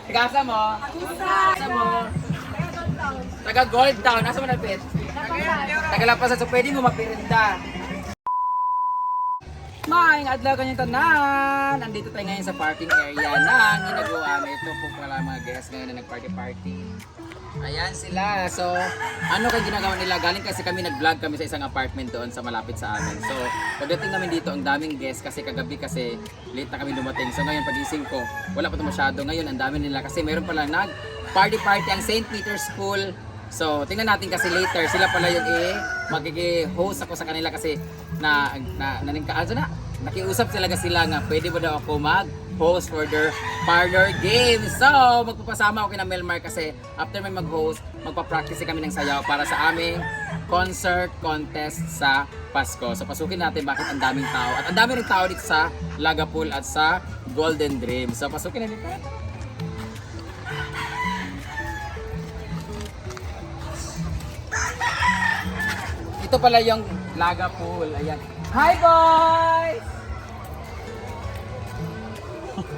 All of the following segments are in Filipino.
Tigasa mo? Tigasa mo? Taga Gold Town. Nasa mo napit? Taga Lapasan. So pwede mo mapirinda. Maayong adlaw kanyang tanan. Andito tayo ngayon sa parking area ng Hinaguan. Ito po pala mga guests ngayon na nag-party-party. Ayan sila. So, ano kang ginagawa nila? Galing kasi kami nag-vlog kami sa isang apartment doon sa malapit sa amin. So, pagdating namin dito, ang daming guests kasi kagabi kasi late na kami dumating. So, ngayon pagising ko, wala pa ito masyado. Ngayon, ang dami nila kasi meron pala nag-party-party ang St. Peter's School. So, tingnan natin kasi later, sila pala yung magiging-host ako sa kanila kasi nakiusap talaga sila nga pwede ba daw ako mag-host for their parlor game. So, magpapasama ako kina Melmar kasi after may mag-host, magpa-practice kami ng sayaw para sa aming concert contest sa Pasko. So, pasukin natin bakit ang daming tao. At ang dami rin tao dito sa Lagapool at sa Golden Dream. So, pasukin natin. Ito pala yung Lagapool. Ayan. Hi boys!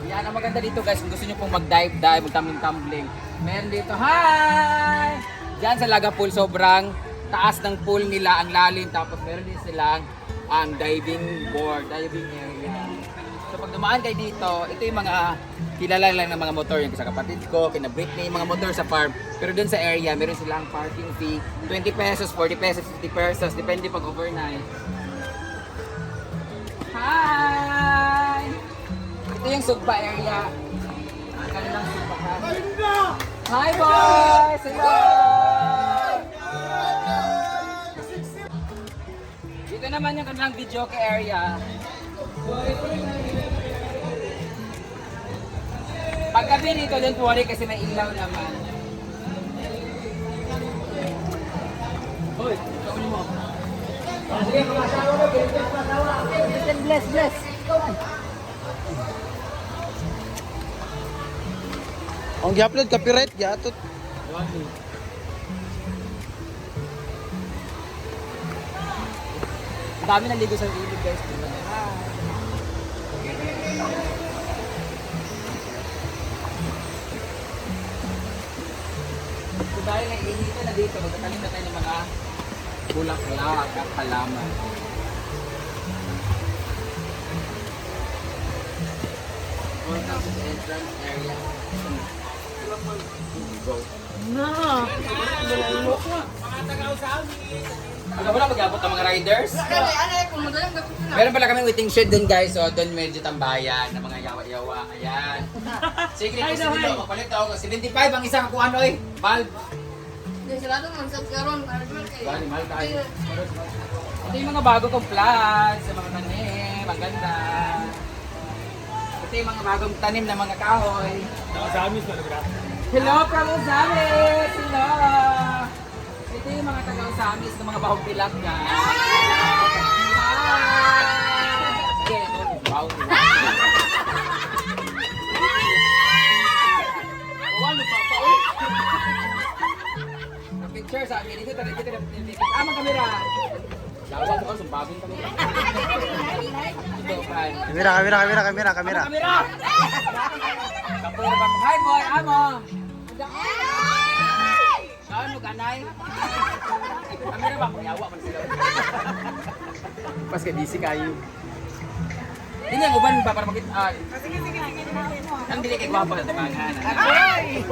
Yan ang maganda dito guys. Kung gusto nyo pong mag-dive, mag-tumbling. Meron dito. Hi! Diyan sa Lagapool, sobrang taas ng pool nila, ang lalim. Tapos meron din silang ang diving board, diving area. So pag dumaan kayo dito, ito yung mga kilala lang ng mga motor. Yung sa kapatid ko, kina Britney, mga motor sa farm. Pero dun sa area, meron silang parking fee. 20 pesos, 40 pesos, 50 pesos. Depende pag overnight. Hi! Ito yung Sugba area. Ang kanilang Sugba. Hi boys! Hello! Dito naman yung kanilang videoke area. Paggabi dito, don't worry kasi may ilaw naman. Hoy, kauli mo. Sige, pag-asawa mo. Bless, bless. Ang gi-upload copyright giatot. Ang dami naligo sa ilog guys. So dahil nag-iinita na dito, magtatanim na tayo ng mga bulaklak at halaman. Welcome to the entrance area. Go. Na. Wala mag-abot ang mga riders? Meron pala kami waiting shed dun guys, so dun medyo tambayan ng mga yawa-yawa. Ayan. Sige, kasi dito, mapalit ako. 75 ang isang kuhan oy. Valve. Bali, mahal tayo. Ito yung mga bago kong plants, sa mga tanim, maganda. Ito yung mga bagong tanim ng mga kahoy. Hello from Ozamis! Hello! Ito yung mga taga-Ozamis ng mga bahong pilat guys. Hi! Sige, bahong pilat. Ano pa pa? Picture sa amin. Dito tayo. Amang kamera. Lawa mo ka, sumbagin kamera. Ito, pan. Kamera. Kamera! Kapura bang, hi boy, amo! Saan mo ganay? Kamera ba? Yawa man sila. Pas ka busy kayo. Hindi ang uban ba para makita? Sige. Ang dili kay gwapo na tabangan. Ay!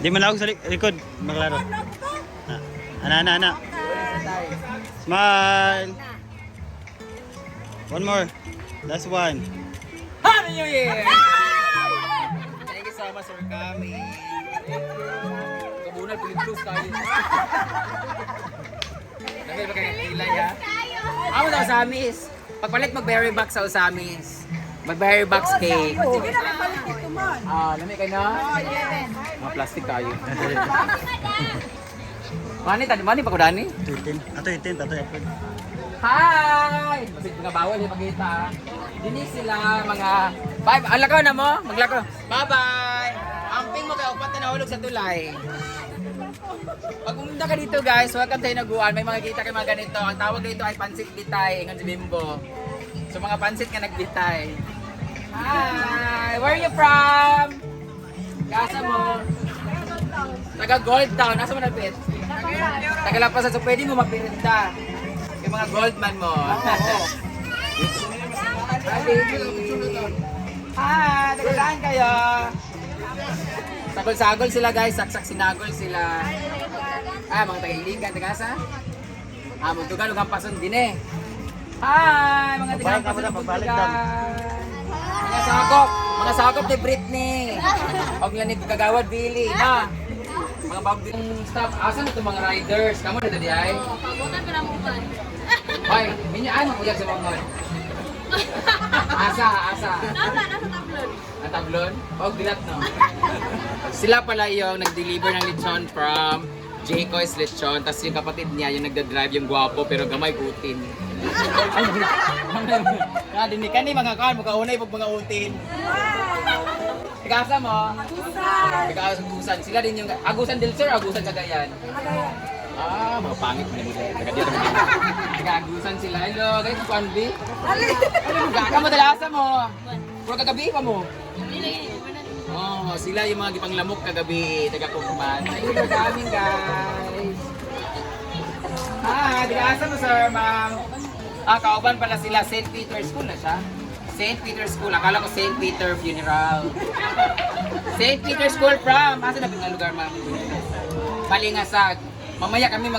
Di manawag sa likod, maklaro. Ana. Smile. One more. Last one. Happy New Year! Thank you so much for coming. Kabunal, pilit-plus tayo. Dami ba kayo kilay ha? Ako daw sa Amis. Pagpalit mag-berry box sa Osamis. Mag-berry box cake. Sige na, kapalit ito man. Lamig ka na? Mga plastic tayo. Mani pa ko dani? 13. Ato 18, tato upload. Hi! Masid mga bawal yung pagkita. Dini sila mga... Bye! Alakaw na mo? Maglakaw. Bye-bye! Amping mo kayo, upat na nahulog sa tulay. Pag pumunta ka dito guys, welcome tayo naguan. May mga kita kayo mga ganito. Ang tawag dito ay pansit bitay, ingan si Bimbo. So mga pansit nga nagbitay. Hi! Where are you from? Kasa mo? Taga Gold Town. Nasa mo nagpit? Taga Lapasan. So pwede mo magpirinda. Yung mga Goldman mo. Hi, baby. Hi! Taga saan kayo? Sagol-sagol sila guys. Saksak sinagol sila. Mga taga-iligan. Taga sa? Muntugan. Lugang pason din eh. Hi! Mga taga-pason. Mga sakop ni Britney. Huwag lang nito kagawad, Billy. Na. Mga bagong staff. Asan ito mga riders? Kamu na dali ay? Pabutan ko na mo ba? Hoy, minyaan mo kuyag sa mga Asa. Nasa tablon. Ang tablon? Huwag dilat no. Sila pala yung nag-deliver ng lechon from Jaycoy's Lechon. Tapos yung kapatid niya, yung nagda-drive yung gwapo pero gamay putin. Dinig ka ni mga kan, makaunay pag mga utin. Tigasa mo? Agusan. Sila din yung Agusan del Sur, Agusan Cagayan. Mga pangit mo nila. Taga-Agusan sila. Hello, guys, Kwanbi. Gaka mo dalasa mo. Puro kagabi pa mo. Sila yung mga gipanglamok kagabi, taga-Pugman. Ayun, maraming guys. Tigasa mo sir, ma'am. Kauban pala sila, St. Peter School na siya. St. Peter School, akala ko St. Peter Funeral. St. Peter School from, asa na ang lugar ma'am? Malingasag. Mamaya kami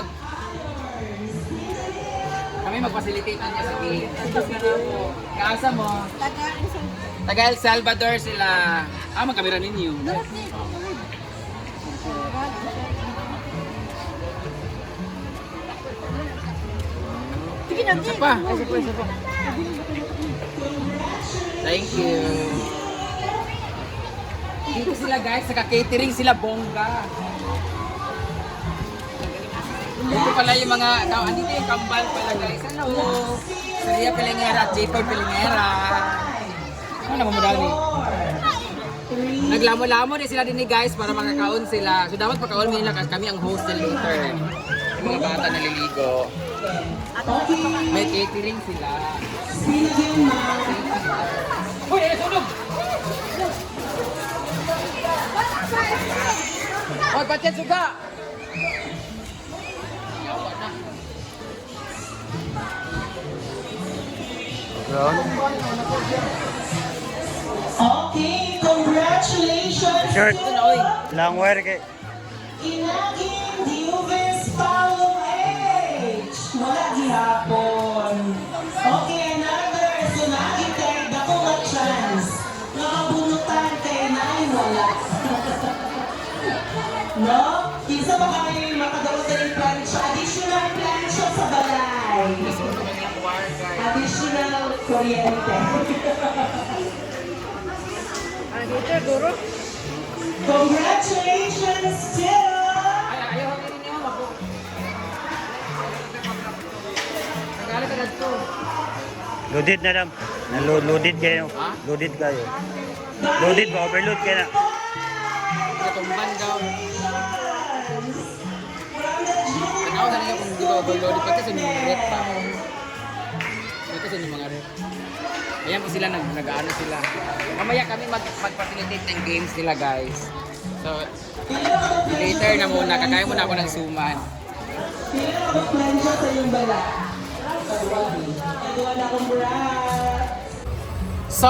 mag-facilitate niya sa game. Kaasa mo? Taga El Salvador sila. Magkamera ninyo. Isa pa. Thank you. Dito sila guys, naka-catering sila bongga. Dito pala yung mga, andito yung kambal pala guys. Ano? Saria Pilingera at J4 Pilingera. Ano naman mo dali? Naglamo-lamo din sila din ni guys para makakaon sila. So dapat pagkaon mo nila kasi kami ang host ng later. Yung mga bata naliligo. May catering sila. Uy, sunog! Hoy, pancet suga! Okay, congratulations. Shirt. Ito na, oy. Long wear kay. Inaging Diovis Paulo H. Wala gihapon. Okay, another. So nakitag ako nga chance. Nakabunutan kay nai wala. No? Isa pa kami makagawa sa yung plancha. Additional plancha sa balay. Additional kuryente. Congratulations still! Ayaw kami rin niyo, mabo. Nagalit ka dito. Loaded na lang. Loaded kayo. Ha? Loaded kayo. Loaded ba? Overload kayo na. Katumban daw. Tanaw na niya kung di ba overloaded. Pati sa mga rep pa. Pati sa mga rep. Ayan po sila, nag-ano sila. Mamaya kami mag-facilitate ng games nila guys. So, later na muna. Kakain muna ako ng suman. Sino mag-plancha sa yung bala? Nagawa na akong brat. So,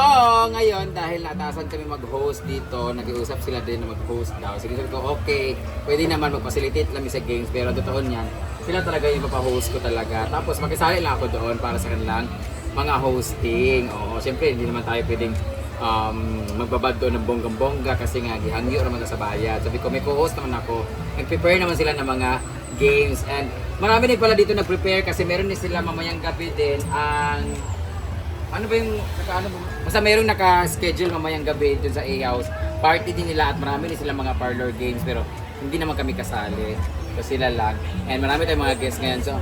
ngayon, dahil natasan kami mag-host dito, nag-iusap sila din na mag-host daw. Sige, sabi ko, okay, pwede naman mag-facilitate lang sa games, pero totoo niyan, sila talaga yung mapahost ko talaga. Tapos, makisali lang ako doon para sa kanilang mga hosting. Oo, siyempre, hindi naman tayo pwedeng magbabad doon ng bonggang-bongga kasi nga, gihangyo naman sa bayad. Sabi ko, may co-host naman ako. Nag-prepare naman sila ng mga games and marami din pala dito nag-prepare kasi meron din sila mamayang gabi din ang ano ba yung basta mayroong naka-schedule mamayang gabi dun sa A-House. Party din nila at marami din sila mga parlor games pero hindi naman kami kasali. So sila lang. And marami tayong mga guests ngayon. So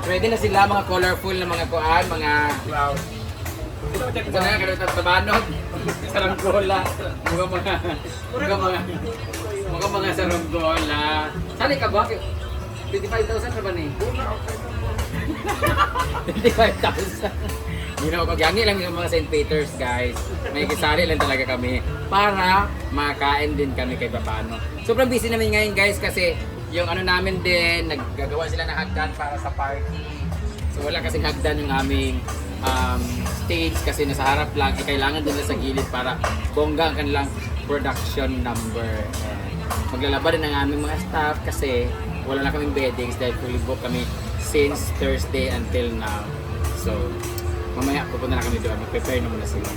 ready na sila mga colorful na mga kuan, mga cloud. Ito na yung tabanog. Saranggola. Mga mga saranggola. Sali ka ba? 55,000 na ba ni? 55,000. You know, magyangi lang yung mga St. Peter's, guys. May kisari lang talaga kami para makain din kami kahit paano. Sobrang busy namin ngayon, guys, kasi yung ano namin din, naggagawa sila ng hagdan para sa party. So wala kasing hagdan yung aming stage kasi nasa harap lang. Kailangan din na sa gilid para bongga ang kanilang production number. Maglalaba din ang aming mga staff kasi wala na kaming beddings dahil fully booked kami since Thursday until now. So, mamaya pupunta na kami doon. Mag-prepare na muna sila.